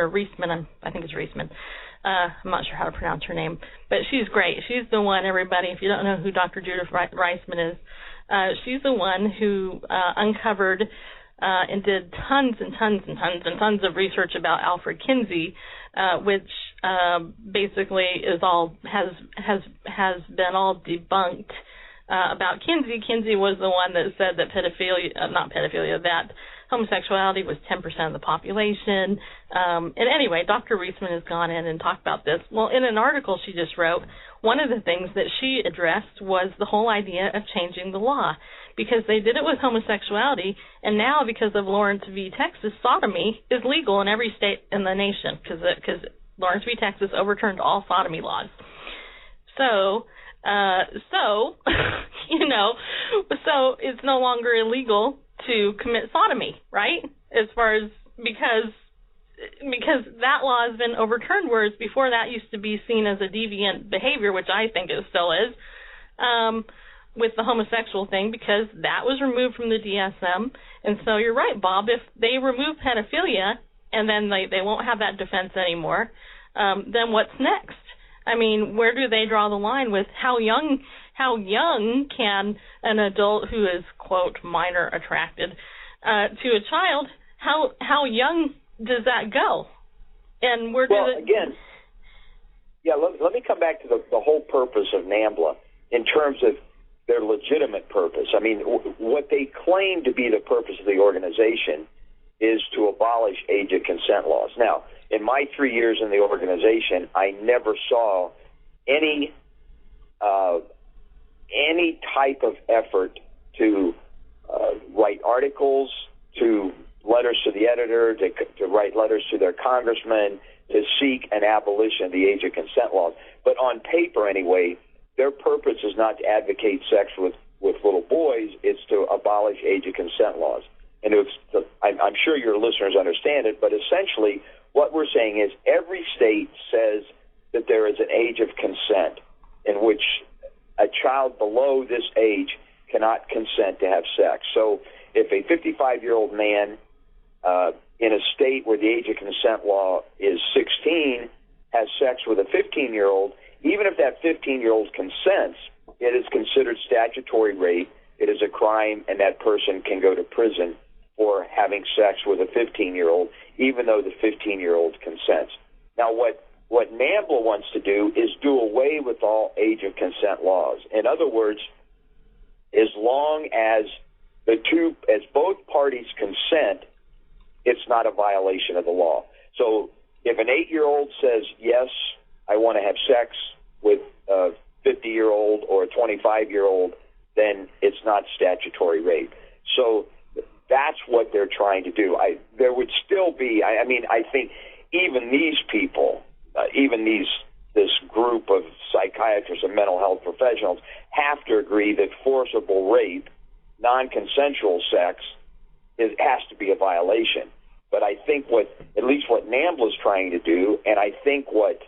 or Reisman, I think it's Reisman. I'm not sure how to pronounce her name, but she's great. She's the one, everybody, if you don't know who Dr. Judith Reisman is, she's the one who uncovered and did tons and tons and tons and tons of research about Alfred Kinsey, which basically is all has been all debunked about Kinsey. Kinsey was the one that said that that homosexuality was 10% of the population. And anyway, Dr. Reisman has gone in and talked about this. Well, in an article she just wrote, one of the things that she addressed was the whole idea of changing the law, because they did it with homosexuality, and now because of Lawrence v. Texas, sodomy is legal in every state in the nation, because Lawrence v. Texas overturned all sodomy laws. So it's no longer illegal to commit sodomy, right? Because that law has been overturned, whereas before that used to be seen as a deviant behavior, which I think it still is, with the homosexual thing, because that was removed from the DSM. And so you're right, Bob, if they remove pedophilia and then they won't have that defense anymore, then what's next? I mean, where do they draw the line with how young can an adult who is, quote, minor attracted to a child, how young does that go? And where again, let me come back to the whole purpose of NAMBLA in terms of their legitimate purpose. I mean, what they claim to be the purpose of the organization is to abolish age of consent laws. Now, in my 3 years in the organization, I never saw any type of effort to write articles, to letters to the editor, to write letters to their congressman, to seek an abolition of the age of consent laws. But on paper, anyway, their purpose is not to advocate sex with little boys. It's to abolish age of consent laws. And I'm sure your listeners understand it, but essentially what we're saying is every state says that there is an age of consent in which a child below this age cannot consent to have sex. So if a 55-year-old man in a state where the age of consent law is 16 has sex with a 15-year-old, even if that 15-year-old consents, it is considered statutory rape. It is a crime, and that person can go to prison for having sex with a 15-year-old, even though the 15-year-old consents. Now, what NAMBLA wants to do is do away with all age of consent laws. In other words, as long as both parties consent, it's not a violation of the law. So if an 8-year-old says, yes, I want to have sex with a 50-year-old or a 25-year-old, then it's not statutory rape. So that's what they're trying to do. There would still be, I think even these people, this group of psychiatrists and mental health professionals have to agree that forcible rape, non-consensual sex, has to be a violation. But I think at least what NAMBLA is trying to do, and I think what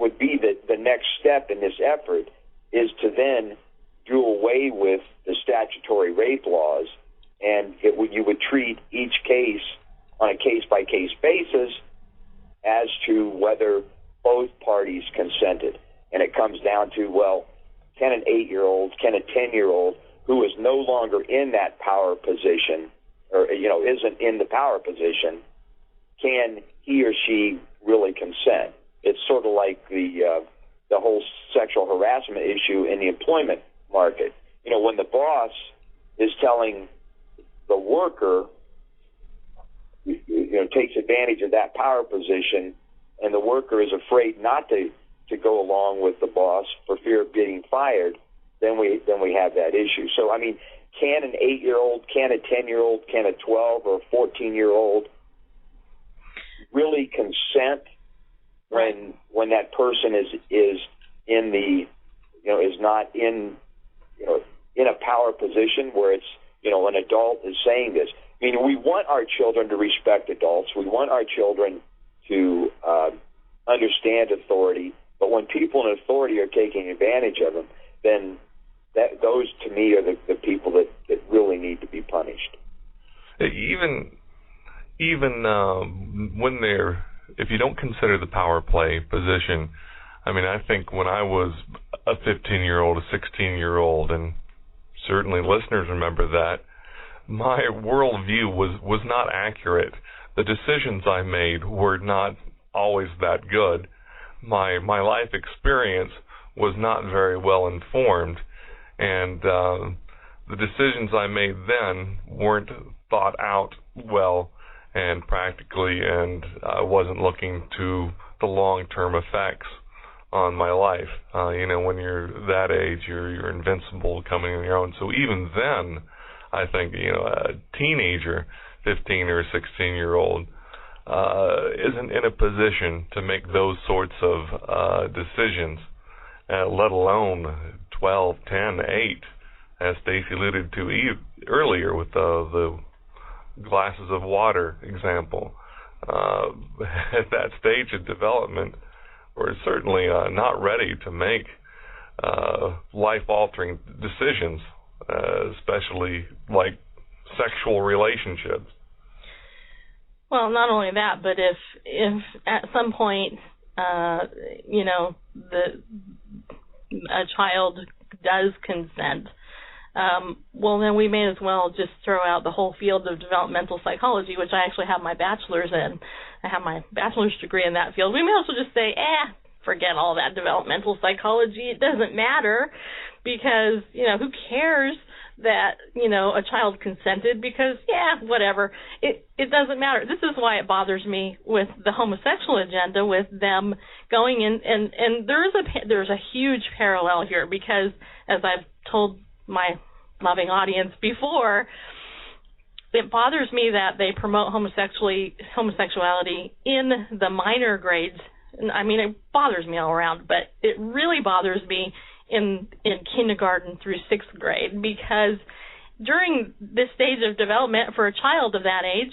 would be the next step in this effort is to then do away with the statutory rape laws, and you would treat each case on a case-by-case basis as to whether both parties consented. And it comes down to, well, can an 8-year-old, can a 10-year-old who is no longer in that power position or, isn't in the power position, can he or she really consent? It's sort of like the whole sexual harassment issue in the employment market. When the boss is telling the worker, takes advantage of that power position, and the worker is afraid not to go along with the boss for fear of being fired, then we have that issue. So, can an 8-year-old, can a 10-year-old, can a 12 or a 14-year-old really consent when that person is in the is not in in a power position where it's an adult is saying this? We want our children to respect adults. We want our children to understand authority. But when people in authority are taking advantage of them, then those, to me, are the people that really need to be punished. Even even when if you don't consider the power play position, I mean, I think when I was a 15-year-old, a 16-year-old, and certainly listeners remember that, my worldview was not accurate. The decisions I made were not always that good. My life experience was not very well informed, and the decisions I made then weren't thought out well and practically, and I wasn't looking to the long-term effects on my life. When you're that age, you're invincible, coming on your own. So even then, I think, a teenager, 15 or 16-year-old, isn't in a position to make those sorts of decisions, let alone 12, 10, 8, as Stacy alluded to earlier with the glasses of water example. At that stage of development, we're certainly not ready to make life-altering decisions, especially like sexual relationships. Well, not only that, but if at some point, a child does consent, well, then we may as well just throw out the whole field of developmental psychology, which I actually have my bachelor's in. I have my bachelor's degree in that field. We may as well just say, forget all that developmental psychology. It doesn't matter because, who cares that, a child consented because, whatever. It doesn't matter. This is why it bothers me with the homosexual agenda, with them going in, and there's a huge parallel here because, as I've told my loving audience before, it bothers me that they promote homosexuality in the minor grades. I mean, it bothers me all around, but it really bothers me in kindergarten through 6th grade, because during this stage of development for a child of that age,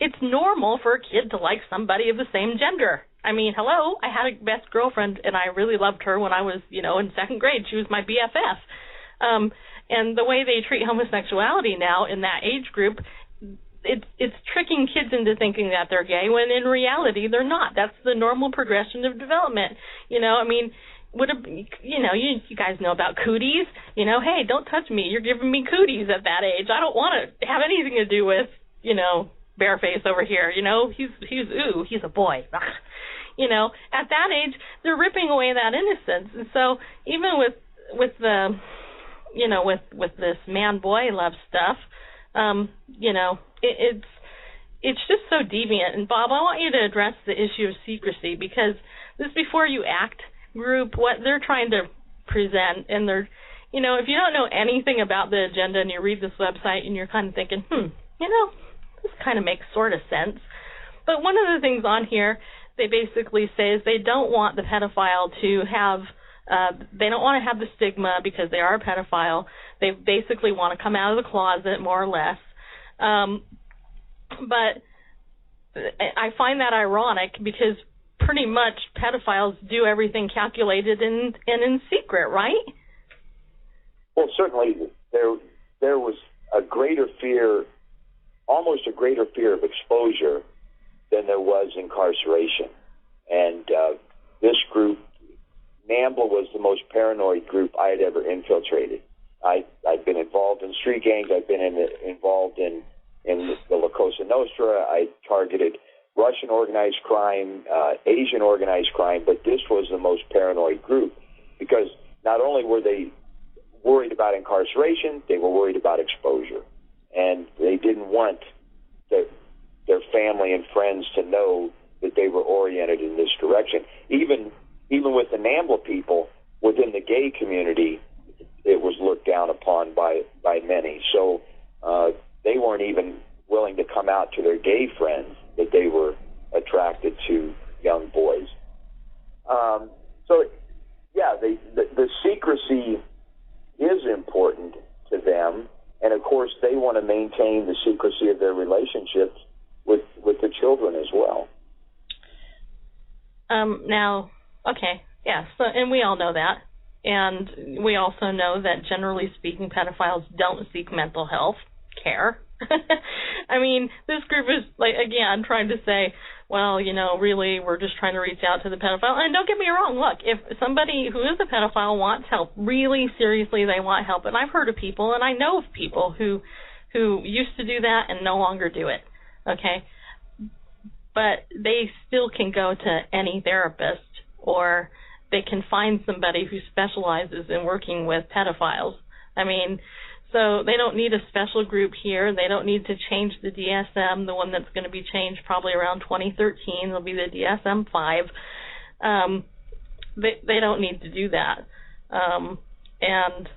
it's normal for a kid to like somebody of the same gender. I mean, hello, I had a best girlfriend, and I really loved her when I was, in 2nd grade. She was my BFF. And the way they treat homosexuality now in that age group, it's tricking kids into thinking that they're gay when in reality they're not. That's the normal progression of development. You guys know about cooties. Hey, don't touch me. You're giving me cooties at that age. I don't want to have anything to do with, bareface over here. He's a boy. At that age, they're ripping away that innocence. And so even with the, with this man-boy love stuff, it's just so deviant. And Bob, I want you to address the issue of secrecy, because this Before You Act group, what they're trying to present, and they're, if you don't know anything about the agenda and you read this website and you're kind of thinking, this kind of makes sort of sense. But one of the things on here, they basically say is they don't want the pedophile to have, they don't want to have the stigma because they are a pedophile. They basically want to come out of the closet, more or less. But I find that ironic because pretty much pedophiles do everything calculated and in secret, right? Well, certainly there was a greater fear, almost a greater fear of exposure than there was incarceration. And this group, NAMBLA, was the most paranoid group I had ever infiltrated. I've been involved in street gangs. I've been involved in the La Cosa Nostra. I targeted Russian organized crime, Asian organized crime, but this was the most paranoid group because not only were they worried about incarceration, they were worried about exposure. And they didn't want their family and friends to know that they were oriented in this direction. Even with the NAMBLA people within the gay community, it was looked down upon by many. So they weren't even willing to come out to their gay friends that they were attracted to young boys. The secrecy is important to them, and of course they want to maintain the secrecy of their relationships with the children as well. So, and we all know that. And we also know that generally speaking, pedophiles don't seek mental health care. I mean, this group is, like, again, trying to say, well, really, we're just trying to reach out to the pedophile. And don't get me wrong, look, if somebody who is a pedophile wants help, really seriously they want help, and I've heard of people, and I know of people who used to do that and no longer do it, okay? But they still can go to any therapist, or they can find somebody who specializes in working with pedophiles. I mean, so they don't need a special group here. They don't need to change the DSM. The one that's going to be changed probably around 2013 will be the DSM-5. They don't need to do that. And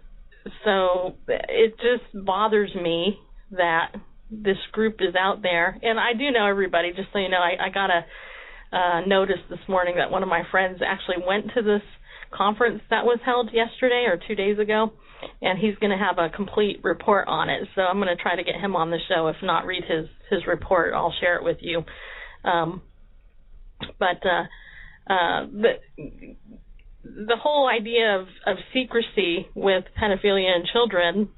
so it just bothers me that this group is out there. And I do know everybody, just so you know. I got a notice this morning that one of my friends actually went to this conference that was held yesterday or 2 days ago, and he's going to have a complete report on it. So I'm going to try to get him on the show. If not, read his report. I'll share it with you. But the whole idea of secrecy with pedophilia and children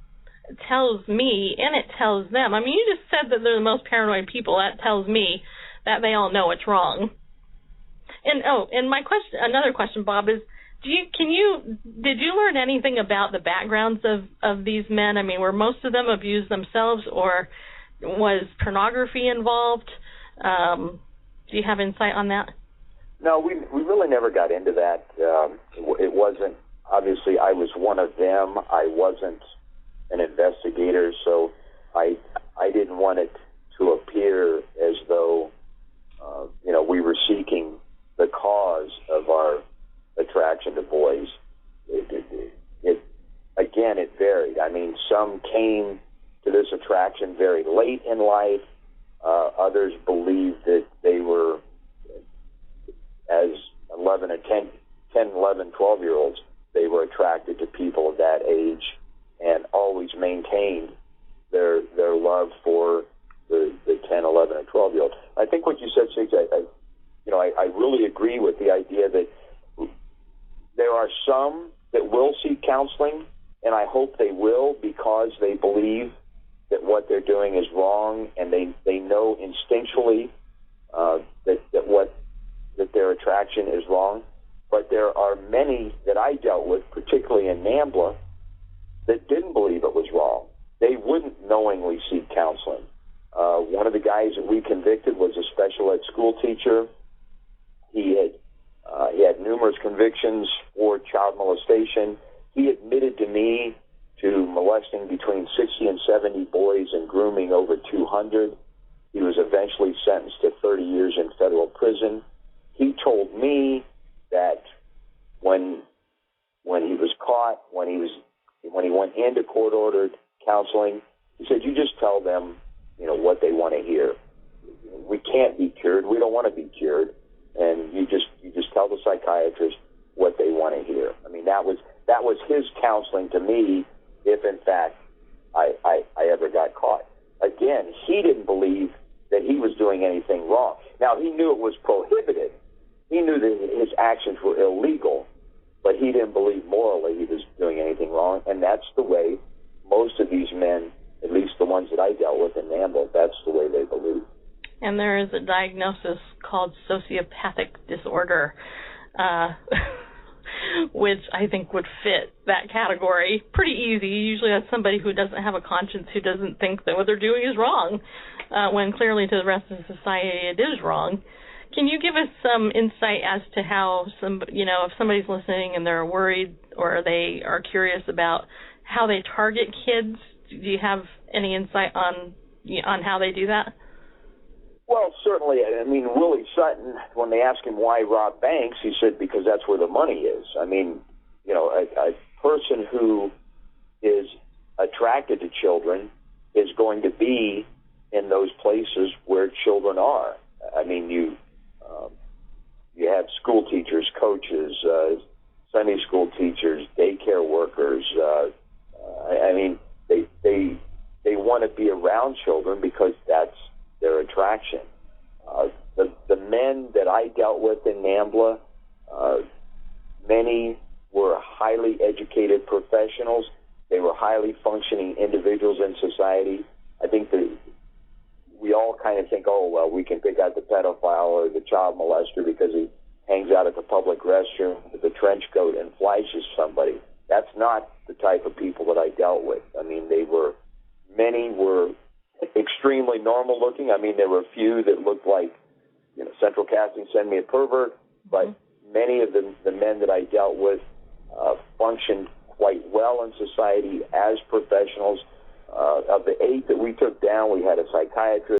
tells me, and it tells them. I mean, you just said that they're the most paranoid people. That tells me that they all know it's wrong. And my question, another question, Bob, is, did you learn anything about the backgrounds of these men? I mean, were most of them abused themselves, or was pornography involved? Do you have insight on that? No, we really never got into that. It wasn't, obviously, I was one of them. I wasn't an investigator, so I didn't want it to appear as though, we were seeking the cause of our attraction to boys. It varied. I mean, some came to this attraction very late in life. Others believed that they were, as 11 and 10, 11, 12-year-olds, they were attracted to people of that age and always maintained their love for the 10, 11, and 12-year-olds. I think what you said, Siggs, I really agree with the idea that there are some that will seek counseling, and I hope they will, because they believe that what they're doing is wrong, and they know instinctually that their attraction is wrong. But there are many that I dealt with, particularly in NAMBLA, that didn't believe it was wrong. They wouldn't knowingly seek counseling. One of the guys that we convicted was a special ed school teacher. He had numerous convictions for child molestation. He admitted to me to molesting between 60 and 70 boys and grooming over 200. He was eventually sentenced to 30 years in federal prison. He told me that when he was caught, when he went into court-ordered counseling, he said, "You just tell them, what they want to hear. We can't be cured. We don't want to be cured. And you just tell the psychiatrist what they want to hear." I mean, that was his counseling to me, if in fact I ever got caught. Again, he didn't believe that he was doing anything wrong. Now, he knew it was prohibited. He knew that his actions were illegal, but he didn't believe morally he was doing anything wrong, and that's the way most of these men, at least the ones that I dealt with in NAMBLA, that's the way they believe. And there is a diagnosis called sociopathic disorder, which I think would fit that category pretty easy. Usually that's somebody who doesn't have a conscience, who doesn't think that what they're doing is wrong, when clearly to the rest of society it is wrong. Can you give us some insight as to how if somebody's listening and they're worried or they are curious about how they target kids? Do you have any insight on how they do that? Well, certainly. I mean, Willie Sutton, when they asked him why rob banks, he said because that's where the money is. I mean, a person who is attracted to children is going to be in those places where children are. I mean, you have school teachers, coaches, Sunday school teachers, daycare workers. I mean, they want to be around children because that's their attraction. The men that I dealt with in NAMBLA, many were highly educated professionals. They were highly functioning individuals in society. I think that we all kind of think, oh, well, we can pick out the pedophile or the child molester because he hangs out at the public restroom with a trench coat and flashes somebody. That's not the type of people that I dealt with. I mean, many were extremely normal looking. I mean, there were a few that looked like, Central Casting send me a pervert, but many of the men that I dealt with functioned quite well in society as professionals. Of the 8 that we took down, we had a psychiatrist,